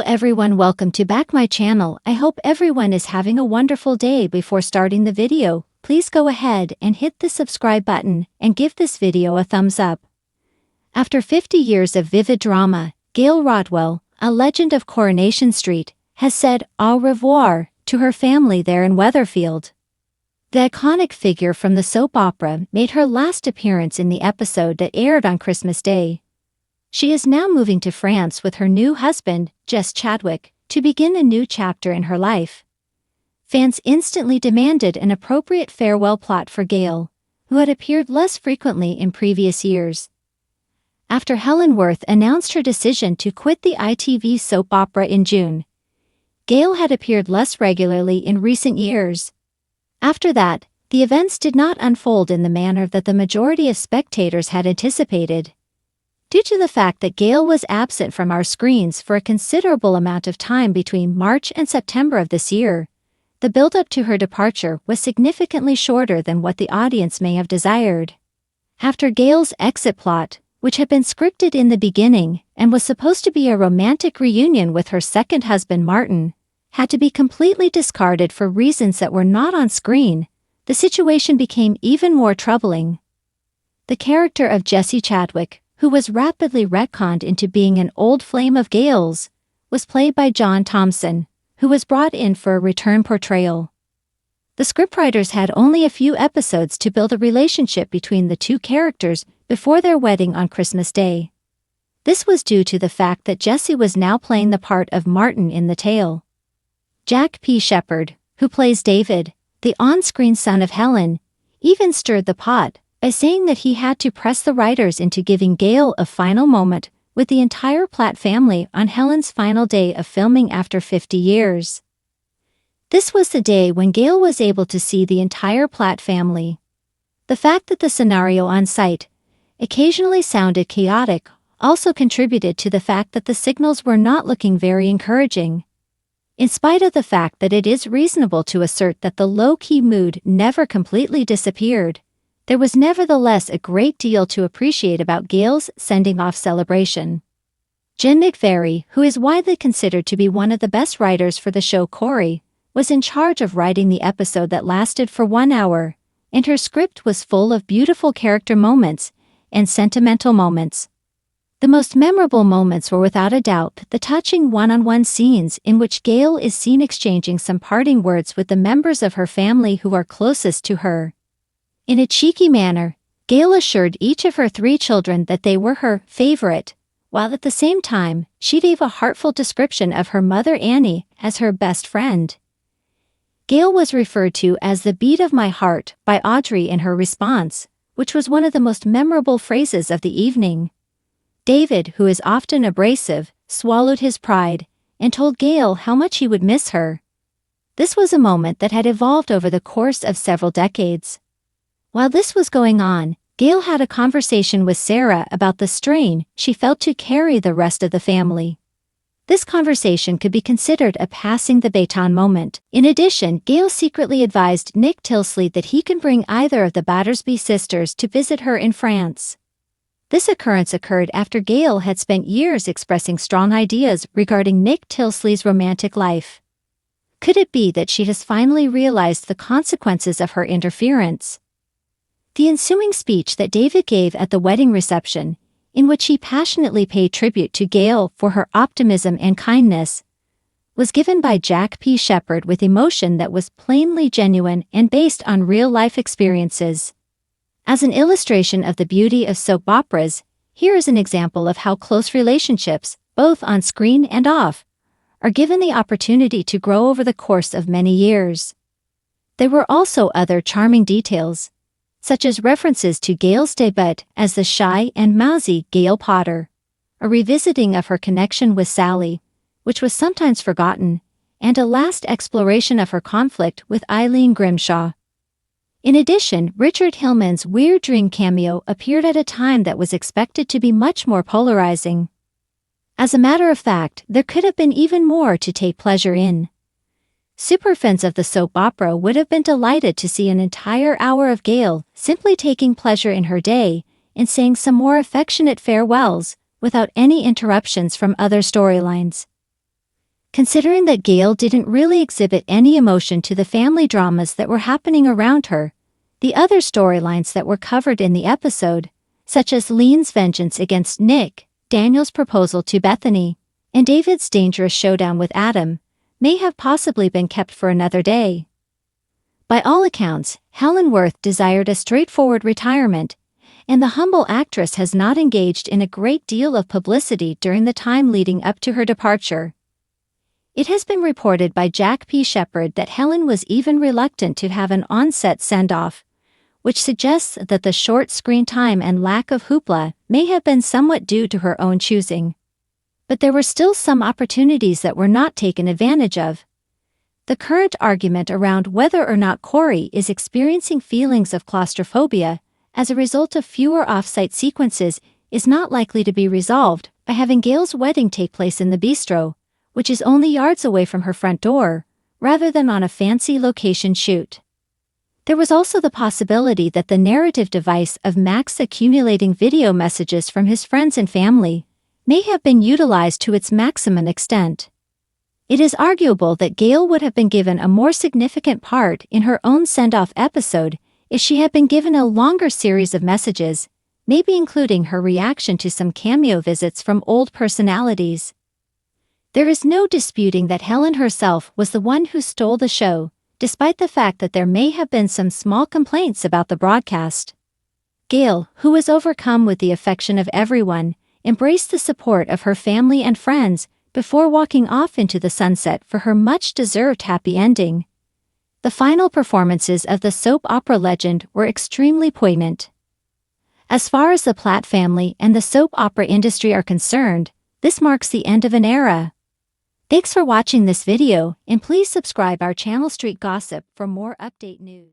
everyone, welcome to back my channel. I hope everyone is having a wonderful day. Before starting the video, please go ahead and hit the subscribe button and give this video a thumbs up. After 50 years of vivid drama, Gail Rodwell, a legend of Coronation Street, has said au revoir to her family there in Weatherfield. The iconic figure from the soap opera made her last appearance in the episode that aired on Christmas Day. She is now moving to France with her new husband, Jess Chadwick, to begin a new chapter in her life. Fans instantly demanded an appropriate farewell plot for Gail, who had appeared less frequently in previous years. After Helen Worth announced her decision to quit the ITV soap opera in June, Gail had appeared less regularly in recent years. After that, the events did not unfold in the manner that the majority of spectators had anticipated. Due to the fact that Gail was absent from our screens for a considerable amount of time between March and September of this year, the build-up to her departure was significantly shorter than what the audience may have desired. After Gail's exit plot, which had been scripted in the beginning and was supposed to be a romantic reunion with her second husband Martin, had to be completely discarded for reasons that were not on screen, the situation became even more troubling. The character of Jessie Chadwick, who was rapidly retconned into being an old flame of Gail's, was played by John Thompson, who was brought in for a return portrayal. The scriptwriters had only a few episodes to build a relationship between the two characters before their wedding on Christmas Day. This was due to the fact that Jessie was now playing the part of Martin in the tale. Jack P. Shepherd, who plays David, the on-screen son of Helen, even stirred the pot by saying that he had to press the writers into giving Gail a final moment with the entire Platt family on Helen's final day of filming after 50 years. This was the day when Gail was able to see the entire Platt family. The fact that the scenario on site occasionally sounded chaotic also contributed to the fact that the signals were not looking very encouraging. In spite of the fact that it is reasonable to assert that the low-key mood never completely disappeared, there was nevertheless a great deal to appreciate about Gail's sending-off celebration. Jen McVeary, who is widely considered to be one of the best writers for the show Corey, was in charge of writing the episode that lasted for 1 hour, and her script was full of beautiful character moments and sentimental moments. The most memorable moments were without a doubt the touching one-on-one scenes in which Gail is seen exchanging some parting words with the members of her family who are closest to her. In a cheeky manner, Gail assured each of her 3 children that they were her favorite, while at the same time, she gave a heartfelt description of her mother Annie as her best friend. Gail was referred to as the beat of my heart by Audrey in her response, which was one of the most memorable phrases of the evening. David, who is often abrasive, swallowed his pride and told Gail how much he would miss her. This was a moment that had evolved over the course of several decades. While this was going on, Gail had a conversation with Sarah about the strain she felt to carry the rest of the family. This conversation could be considered a passing the baton moment. In addition, Gail secretly advised Nick Tilsley that he can bring either of the Battersby sisters to visit her in France. This occurrence occurred after Gail had spent years expressing strong ideas regarding Nick Tilsley's romantic life. Could it be that she has finally realized the consequences of her interference? The ensuing speech that David gave at the wedding reception, in which he passionately paid tribute to Gail for her optimism and kindness, was given by Jack P. Shepherd with emotion that was plainly genuine and based on real-life experiences. As an illustration of the beauty of soap operas, here is an example of how close relationships, both on screen and off, are given the opportunity to grow over the course of many years. There were also other charming details, such as references to Gail's debut as the shy and mousy Gail Potter, a revisiting of her connection with Sally, which was sometimes forgotten, and a last exploration of her conflict with Eileen Grimshaw. In addition, Richard Hillman's Weird Dream cameo appeared at a time that was expected to be much more polarizing. As a matter of fact, there could have been even more to take pleasure in. Superfans of the soap opera would have been delighted to see an entire hour of Gail simply taking pleasure in her day and saying some more affectionate farewells without any interruptions from other storylines. Considering that Gail didn't really exhibit any emotion to the family dramas that were happening around her, the other storylines that were covered in the episode, such as Lean's vengeance against Nick, Daniel's proposal to Bethany, and David's dangerous showdown with Adam, may have possibly been kept for another day. By all accounts, Helen Worth desired a straightforward retirement, and the humble actress has not engaged in a great deal of publicity during the time leading up to her departure. It has been reported by Jack P. Shepard that Helen was even reluctant to have an on-set send-off, which suggests that the short screen time and lack of hoopla may have been somewhat due to her own choosing. But there were still some opportunities that were not taken advantage of. The current argument around whether or not Corey is experiencing feelings of claustrophobia as a result of fewer off-site sequences is not likely to be resolved by having Gail's wedding take place in the bistro, which is only yards away from her front door, rather than on a fancy location shoot. There was also the possibility that the narrative device of Max accumulating video messages from his friends and family may have been utilized to its maximum extent. It is arguable that Gail would have been given a more significant part in her own send-off episode if she had been given a longer series of messages, maybe including her reaction to some cameo visits from old personalities. There is no disputing that Helen herself was the one who stole the show, despite the fact that there may have been some small complaints about the broadcast. Gail, who was overcome with the affection of everyone, embraced the support of her family and friends before walking off into the sunset for her much-deserved happy ending. The final performances of the soap opera legend were extremely poignant. As far as the Platt family and the soap opera industry are concerned, this marks the end of an era. Thanks for watching this video, and please subscribe our channel Street Gossip for more update news.